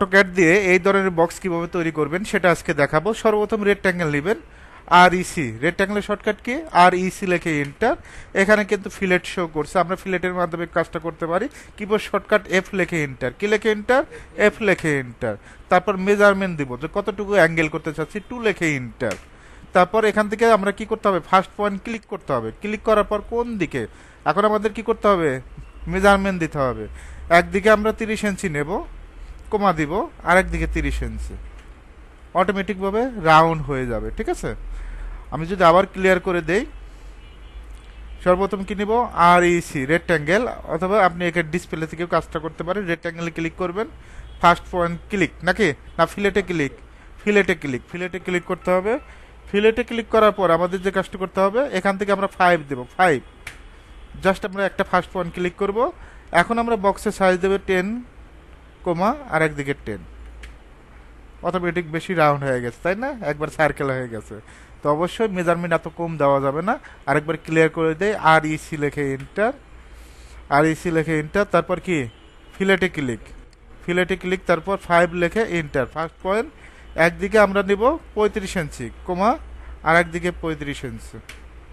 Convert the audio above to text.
AutoCAD দিয়ে এই ধরনের বক্স কিভাবে তৈরি করবেন সেটা আজকে দেখাবো। সর্বপ্রথম রেক্ট্যাঙ্গেল নেবেন, আর ইসি, রেক্ট্যাঙ্গেলের শর্টকাট কি, আর ইসি লিখে এন্টার। এখানে কিন্তু ফিলেট শো করছে, আমরা ফিলেটের মাধ্যমে কাজটা করতে পারি। কিবোর্ড শর্টকাট এফ লিখে এন্টার, কি লিখে এন্টার, এফ লিখে এন্টার। তারপর মেজারমেন্ট দিব, যে কতটুকু অ্যাঙ্গেল করতে চাচ্ছি, 2 লিখে এন্টার। তারপর এখান থেকে আমরা কি করতে হবে, ফার্স্ট পয়েন্ট ক্লিক করতে হবে। ক্লিক করার পর কোন দিকে, এখন আমাদের কি করতে হবে, মেজারমেন্ট দিতে হবে। একদিকে আমরা 30 ইঞ্চি নেব, কমা দিব, আর একদিকে 30 ইঞ্চি, অটোমেটিকভাবে রাউন্ড হয়ে যাবে। ঠিক আছে, আমি যদি আবার ক্লিয়ার করে দেই, সর্বপ্রথম কি নিব, আর ইসি রেক্ট্যাঙ্গেল, অথবা আপনি এখানে ডিসপ্লে থেকেও কাজটা করতে পারেন। রেক্ট্যাঙ্গেলে ক্লিক করবেন, ফার্স্ট পয়েন্ট ক্লিক, নাকি না ফিলেটে ক্লিক, ফিলেটে ক্লিক, ফিলেটে ক্লিক করতে হবে। ফিলেটে ক্লিক করার পর আমাদের যে কাজটা করতে হবে, এখান থেকে আমরা 5 দেব, 5, জাস্ট আমরা একটা ফার্স্ট পয়েন্ট ক্লিক করব। এখন আমরা বক্সের সাইজ দেবে 10, কমা আর একদিকে 10, অটোমেটিক বেশি রাউন্ড হয়ে গেছে, তাই না, একবার সার্কেল হয়ে গেছে। তো অবশ্যই মেজারমেন্ট এত কম দেওয়া যাবে না। আরেকবার ক্লিয়ার করে দেয়, আর ইসি লিখে এন্টার, আর ইসি লিখে এন্টার। তারপর কি, ফিলেটে ক্লিক, ফিলেটে ক্লিক, তারপর 5 লিখে এন্টার। ফার্স্ট পয়েন্ট একদিকে আমরা নিব 35 ইঞ্চি, কমা আর একদিকে 35 ইঞ্চি।